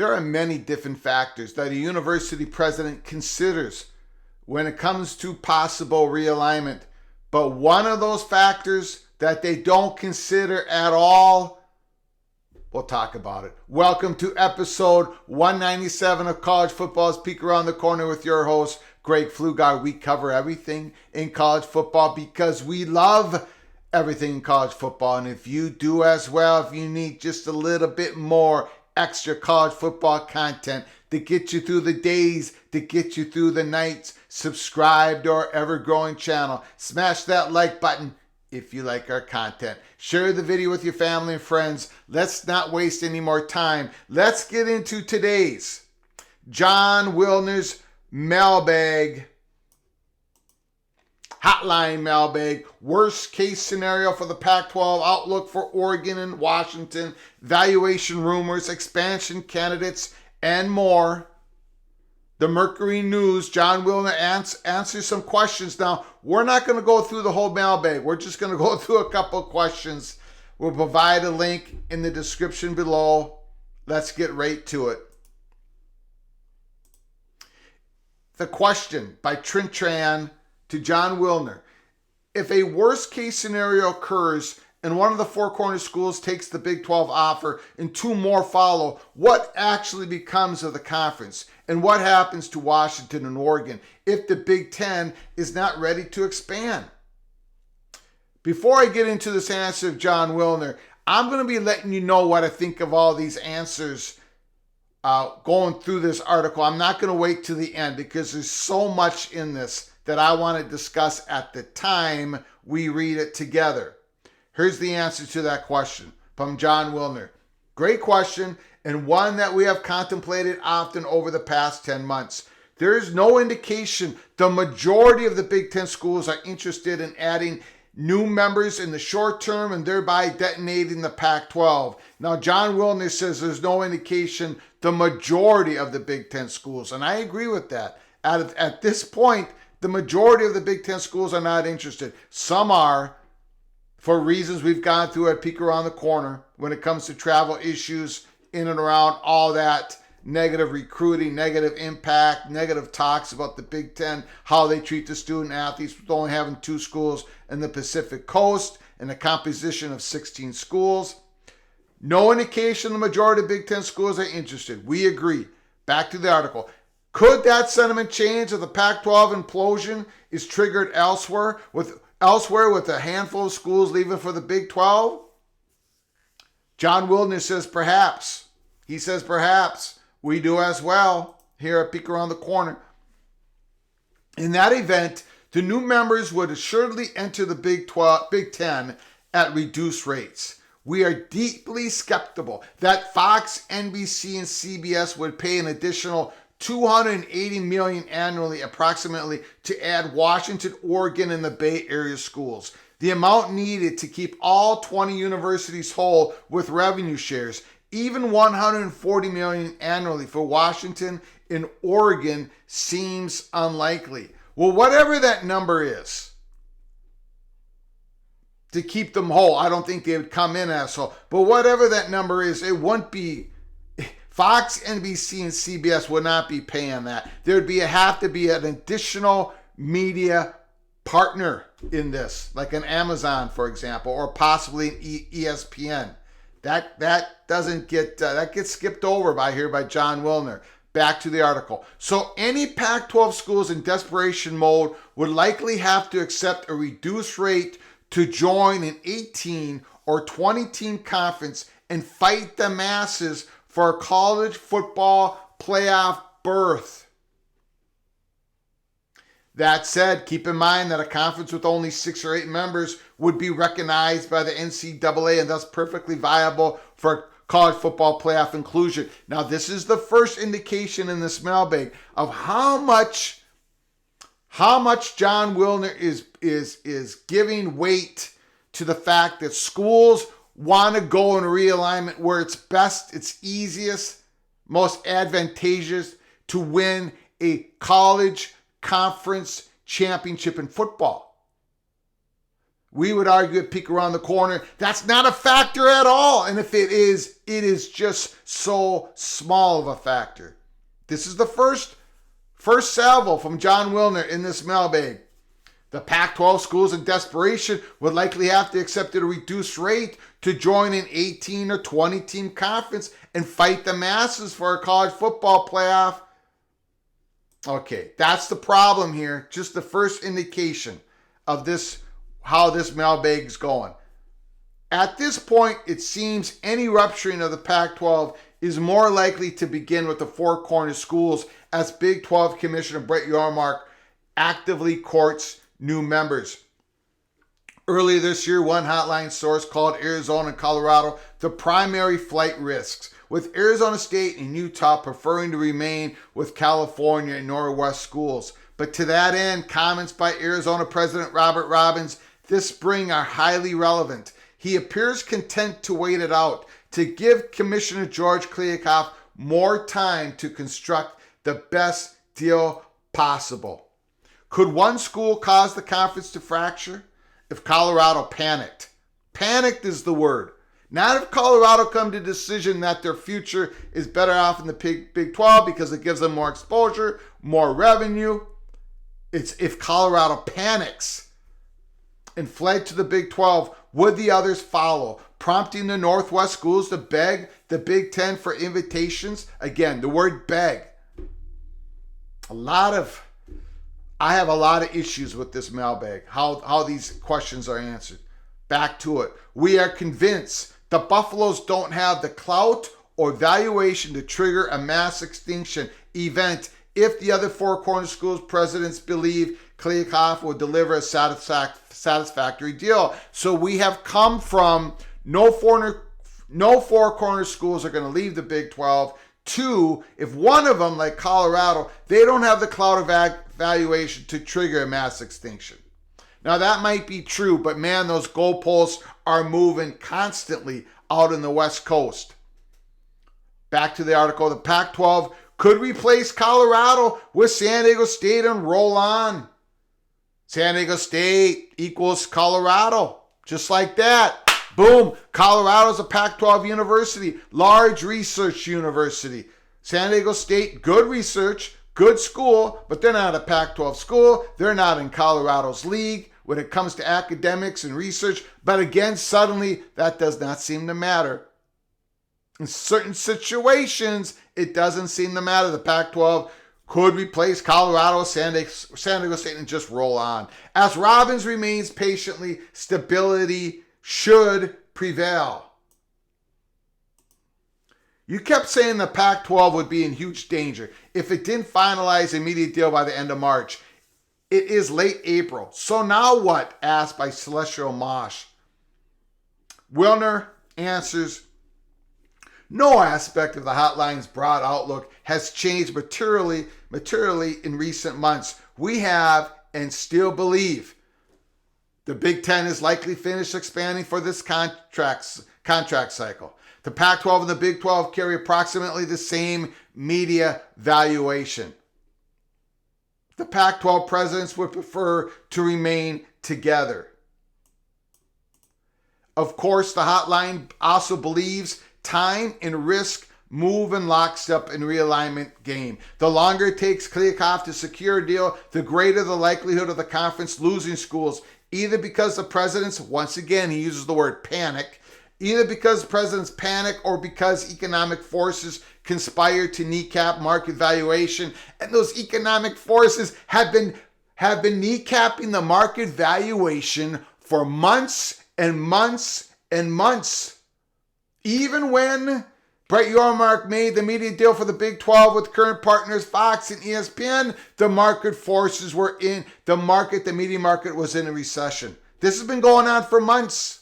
There are many different factors that a university president considers when it comes to possible realignment. But one of those factors that they don't consider at all, we'll talk about it. Welcome to episode 197 of College Football's Peek Around the Corner with your host, Greg Pflugar. We cover everything in college football because we love everything in college football. And if you do as well, if you need just a little bit more extra college football content to get you through the days, to get you through the nights, subscribe to our ever-growing channel. Smash that like button if you like our content. Share the video with your family and friends. Let's not waste any more time. Let's get into today's John Wilner's Mailbag Hotline Mailbag. Worst case scenario for the Pac-12, outlook for Oregon and Washington, valuation rumors, expansion candidates, and more. The Mercury News, John Wilner answers some questions. Now, we're not going to go through the whole mailbag. We're just going to go through a couple of questions. We'll provide a link in the description below. Let's get right to it. The question by Trent Tran to John Wilner. If a worst case scenario occurs and one of the Four Corner schools takes the Big 12 offer and two more follow, what actually becomes of the conference? And what happens to Washington and Oregon if the Big 10 is not ready to expand? Before I get into this answer of John Wilner, I'm going to be letting you know what I think of all these answers going through this article. I'm not going to wait till the end because there's so much in this that I want to discuss at the time we read it together. Here's the answer to that question from John Wilner. Great question, and one that we have contemplated often over the past 10 months. There is no indication the majority of the Big Ten schools are interested in adding new members in the short term and thereby detonating the Pac-12. Now, John Wilner says there's no indication the majority of the Big Ten schools, and I agree with that. At this point, the majority of the Big Ten schools are not interested. Some are, for reasons we've gone through at Peek Around the Corner when it comes to travel issues in and around all that negative recruiting, negative impact, negative talks about the Big Ten, how they treat the student athletes with only having two schools in the Pacific Coast and a composition of 16 schools. No indication the majority of Big Ten schools are interested. We agree. Back to the article. Could that sentiment change if the Pac-12 implosion is triggered elsewhere with a handful of schools leaving for the Big 12? John Wilner says perhaps. He says perhaps. We do as well here at Peek Around the Corner. In that event, the new members would assuredly enter the Big 10 at reduced rates. We are deeply skeptical that Fox, NBC, and CBS would pay an additional $280 million annually approximately to add Washington, Oregon, and the Bay Area schools. The amount needed to keep all 20 universities whole with revenue shares, even $140 million annually for Washington and Oregon, seems unlikely. Well, whatever that number is, to keep them whole, I don't think they would come in as whole. But whatever that number is, it wouldn't be. Fox, NBC, and CBS would not be paying that. There would have to be an additional media partner in this, like an Amazon, for example, or possibly an ESPN. That gets skipped over by John Wilner. Back to the article. So any Pac-12 schools in desperation mode would likely have to accept a reduced rate to join an 18 or 20 team conference and fight the masses for a college football playoff berth. That said, keep in mind that a conference with only 6 or 8 members would be recognized by the NCAA and thus perfectly viable for college football playoff inclusion. Now, this is the first indication in this mailbag of how much John Wilner is giving weight to the fact that schools want to go in realignment where it's best, it's easiest, most advantageous to win a college conference championship in football. We would argue at peak around the corner. That's not a factor at all. And if it is just so small of a factor. This is the first salvo from John Wilner in this mailbag. The Pac-12 schools in desperation would likely have to accept at a reduced rate to join an 18 or 20 team conference and fight the masses for a college football playoff. Okay, that's the problem here. Just the first indication of this, how this mailbag is going. At this point, it seems any rupturing of the Pac-12 is more likely to begin with the Four Corners schools as Big 12 Commissioner Brett Yormark actively courts new members. Earlier this year, one hotline source called Arizona and Colorado the primary flight risks, with Arizona State and Utah preferring to remain with California and Northwest schools. But to that end, comments by Arizona President Robert Robbins this spring are highly relevant. He appears content to wait it out, to give Commissioner George Kliavkoff more time to construct the best deal possible. Could one school cause the conference to fracture? If Colorado panicked. Panicked is the word. Not if Colorado come to a decision that their future is better off in the Big 12 because it gives them more exposure, more revenue. It's if Colorado panics and fled to the Big 12, would the others follow, prompting the Northwest schools to beg the Big 10 for invitations? Again, the word beg. I have a lot of issues with this mailbag, how these questions are answered. Back to it. We are convinced the Buffaloes don't have the clout or valuation to trigger a mass extinction event if the other Four Corners schools presidents believe Kliavkoff will deliver a satisfactory deal. So we have come from no Four Corners schools are going to leave the Big 12. Two, if one of them, like Colorado, they don't have the clout of valuation to trigger a mass extinction. Now that might be true, but man, those goalposts are moving constantly out in the West Coast. Back to the article, the Pac-12 could replace Colorado with San Diego State and roll on. San Diego State equals Colorado, just like that. Boom, Colorado's a Pac-12 university, large research university. San Diego State, good research, good school, but they're not a Pac-12 school. They're not in Colorado's league when it comes to academics and research. But again, suddenly, that does not seem to matter. In certain situations, it doesn't seem to matter. The Pac-12 could replace Colorado, San Diego State, and just roll on. As Robbins remains patiently, stability should prevail. You kept saying the Pac-12 would be in huge danger if it didn't finalize an immediate deal by the end of March. It is late April. So now what? Asked by Celestial Mosh. Wilner answers, no aspect of the hotline's broad outlook has changed materially in recent months. We have and still believe the Big Ten is likely finished expanding for this contract cycle. The Pac-12 and the Big 12 carry approximately the same media valuation. The Pac-12 presidents would prefer to remain together. Of course, the hotline also believes time and risk move in lockstep in realignment game. The longer it takes Kliavkoff to secure a deal, the greater the likelihood of the conference losing schools, either because the presidents, once again, he uses the word panic, either because the presidents panic or because economic forces conspire to kneecap market valuation. And those economic forces have been kneecapping the market valuation for months and months and months. Even when Brett Yormark made the media deal for the Big 12 with current partners Fox and ESPN, the market forces were in the market, the media market was in a recession. This has been going on for months.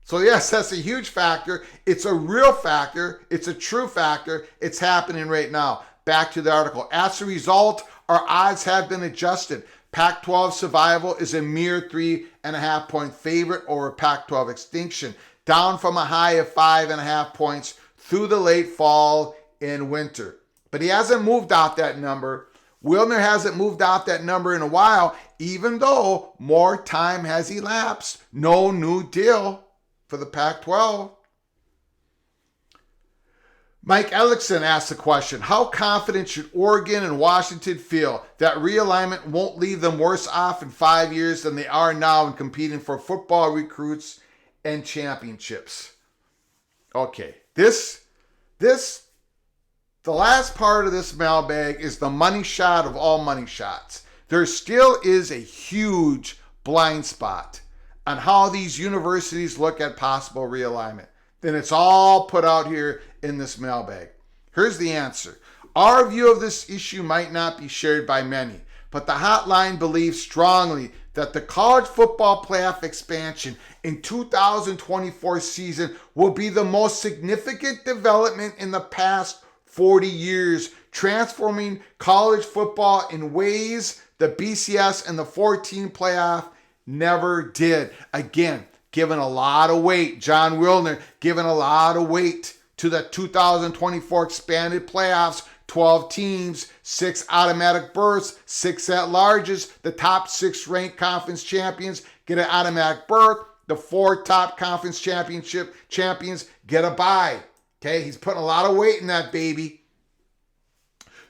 So yes, that's a huge factor. It's a real factor. It's a true factor. It's happening right now. Back to the article. As a result, our odds have been adjusted. Pac-12 survival is a mere 3.5 point favorite over Pac-12 extinction, down from a high of 5.5 points through the late fall and winter. But he hasn't moved out that number. Wilner hasn't moved off that number in a while, even though more time has elapsed. No new deal for the Pac-12. Mike Ellickson asked the question, how confident should Oregon and Washington feel that realignment won't leave them worse off in 5 years than they are now in competing for football recruits and championships? Okay, the last part of this mailbag is the money shot of all money shots. There still is a huge blind spot on how these universities look at possible realignment. Then it's all put out here in this mailbag. Here's the answer. Our view of this issue might not be shared by many, but the hotline believes strongly that the college football playoff expansion in 2024 season will be the most significant development in the past 40 years, transforming college football in ways the BCS and the 14 playoff never did. Again, given a lot of weight, John Wilner given a lot of weight to the 2024 expanded playoffs, 12 teams, 6 automatic berths, 6 at-larges. The top 6 ranked conference champions get an automatic berth. The 4 top conference champions get a bye. Okay, he's putting a lot of weight in that baby.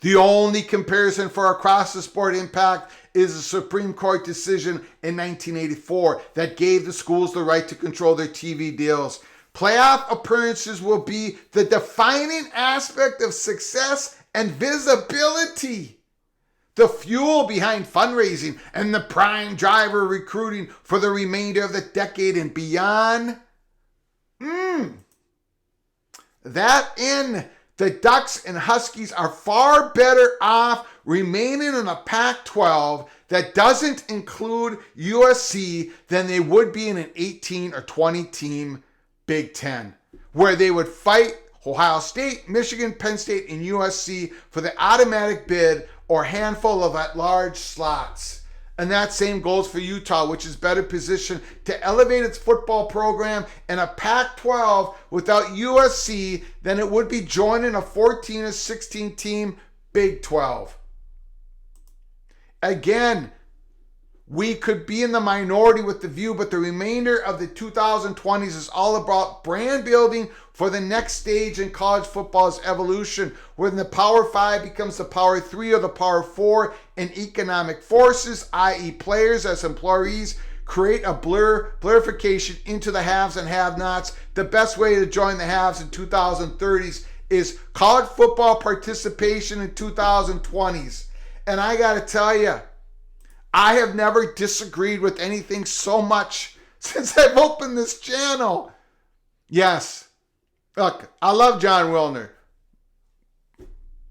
The only comparison for across-the-sport impact is a Supreme Court decision in 1984 that gave the schools the right to control their TV deals. Playoff appearances will be the defining aspect of success and visibility, the fuel behind fundraising, and the prime driver recruiting for the remainder of the decade and beyond. That in the Ducks and Huskies are far better off remaining in a Pac-12 that doesn't include USC than they would be in an 18 or 20 team Big Ten, where they would fight Ohio State, Michigan, Penn State, and USC for the automatic bid or handful of at-large slots. And that same goes for Utah, which is better positioned to elevate its football program in a Pac-12 without USC than it would be joining a 14 or 16 team Big 12. Again, we could be in the minority with the view, but the remainder of the 2020s is all about brand building for the next stage in college football's evolution, when the Power 5 becomes the Power 3 or the Power 4, and economic forces, i.e. players as employees, create a blurification into the haves and have-nots. The best way to join the haves in 2030s is college football participation in 2020s. And I got to tell you, I have never disagreed with anything so much since I've opened this channel. Yes. Look, I love John Wilner.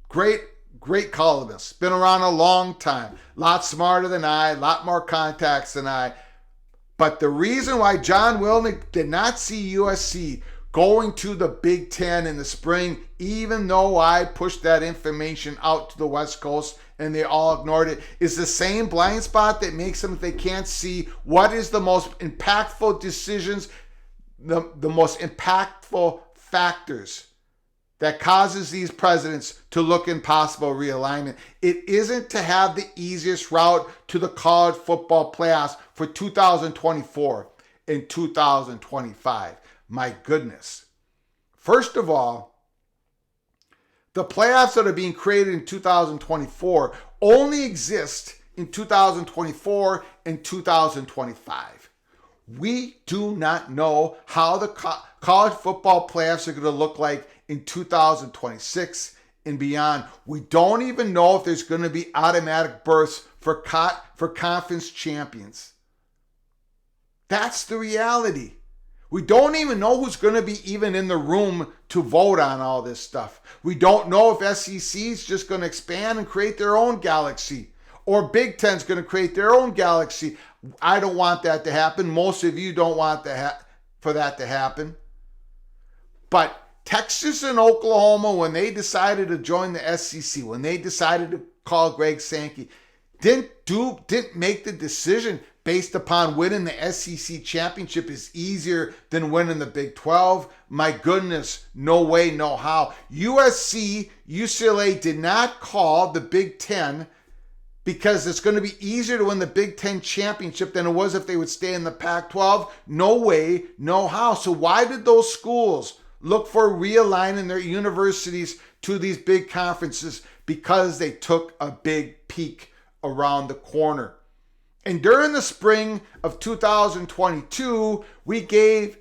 Great columnist. Been around a long time. A lot smarter than I, a lot more contacts than I. But the reason why John Wilner did not see USC going to the Big Ten in the spring, even though I pushed that information out to the West Coast and they all ignored it, is the same blind spot that makes them, they can't see what is the most impactful decisions, the most impactful factors that causes these presidents to look in possible realignment. It isn't to have the easiest route to the college football playoffs for 2024 and 2025. My goodness. First of all, the playoffs that are being created in 2024 only exist in 2024 and 2025. We do not know how the college football playoffs are going to look like in 2026 and beyond. We don't even know if there's going to be automatic berths for conference champions. That's the reality. We don't even know who's going to be even in the room to vote on all this stuff. We don't know if SEC is just going to expand and create their own galaxy, or Big Ten's going to create their own galaxy. I don't want that to happen. Most of you don't want for that to happen. But Texas and Oklahoma, when they decided to join the SEC, when they decided to call Greg Sankey, didn't make the decision based upon winning the SEC championship is easier than winning the Big 12. My goodness, no way, no how. USC, UCLA did not call the Big 10 because it's going to be easier to win the Big Ten championship than it was if they would stay in the Pac-12? No way, no how. So why did those schools look for realigning their universities to these big conferences? Because they took a big peek around the corner. And during the spring of 2022, we gave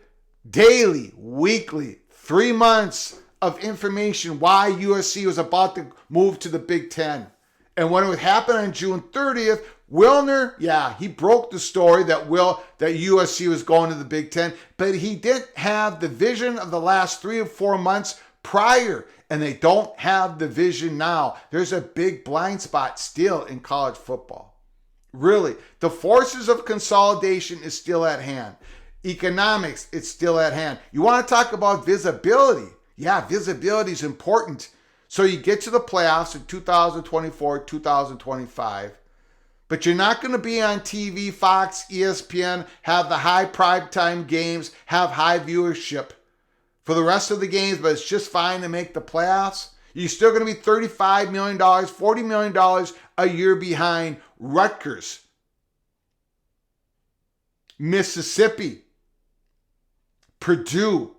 daily, weekly, 3 months of information why USC was about to move to the Big Ten. And when it would happen on June 30th, Wilner, he broke the story that USC was going to the Big Ten, but he didn't have the vision of the last 3 or 4 months prior, and they don't have the vision now. There's a big blind spot still in college football. Really, the forces of consolidation is still at hand. Economics, it's still at hand. You want to talk about visibility? Yeah, visibility is important. So you get to the playoffs in 2024, 2025, but you're not going to be on TV, Fox, ESPN, have the high primetime games, have high viewership for the rest of the games, but it's just fine to make the playoffs. You're still going to be $35 million, $40 million a year behind Rutgers, Mississippi, Purdue,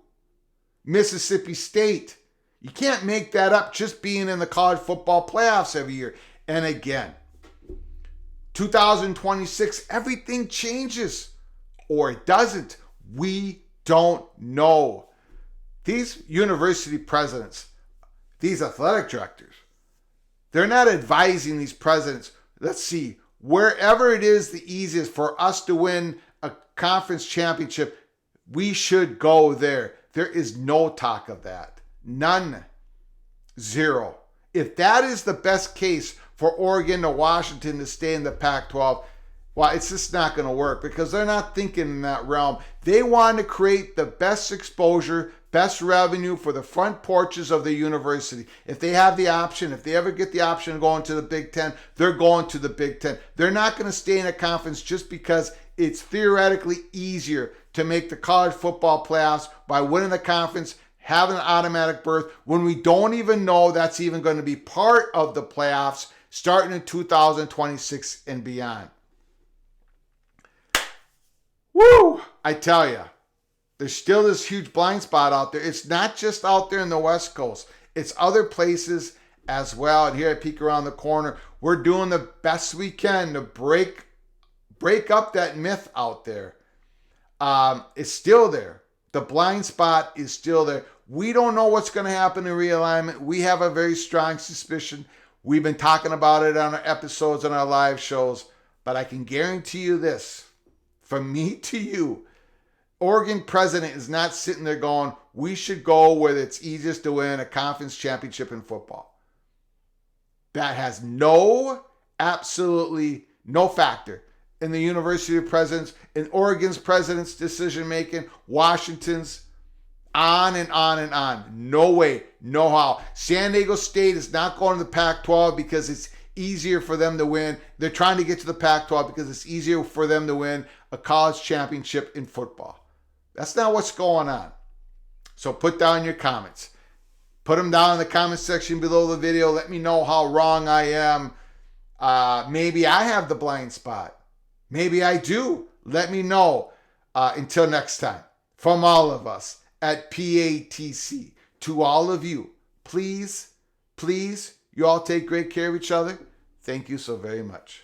Mississippi State. You can't make that up just being in the college football playoffs every year. And again, 2026, everything changes. Or it doesn't. We don't know. These university presidents, these athletic directors, they're not advising these presidents, let's see, wherever it is the easiest for us to win a conference championship, we should go there. There is no talk of that. None. Zero. If that is the best case for Oregon or Washington to stay in the Pac-12, well, it's just not going to work because they're not thinking in that realm. They want to create the best exposure, best revenue for the front porches of the university. If they have the option, if they ever get the option of going to the Big Ten, they're going to the Big Ten. They're not going to stay in a conference just because it's theoretically easier to make the college football playoffs by winning the conference, having an automatic berth, when we don't even know that's even going to be part of the playoffs starting in 2026 and beyond. Woo! I tell you, there's still this huge blind spot out there. It's not just out there in the West Coast. It's other places as well. And here at Peek Around the Corner, we're doing the best we can to break up that myth out there. It's still there. The blind spot is still there. We don't know what's going to happen in realignment. We have a very strong suspicion. We've been talking about it on our episodes and our live shows. But I can guarantee you this, from me to you, Oregon president is not sitting there going, we should go where it's easiest to win a conference championship in football. That has absolutely no factor in the University of Presidents, in Oregon's president's decision making, Washington's, on and on and on. No way, no how. San Diego State is not going to the Pac-12 because it's easier for them to win. They're trying to get to the Pac-12 because it's easier for them to win a college championship in football. That's not what's going on. So put down your comments. Put them down in the comment section below the video. Let me know how wrong I am. Maybe I have the blind spot. Maybe I do. Let me know. Until next time, from all of us at PATC, to all of you, please, you all take great care of each other. Thank you so very much.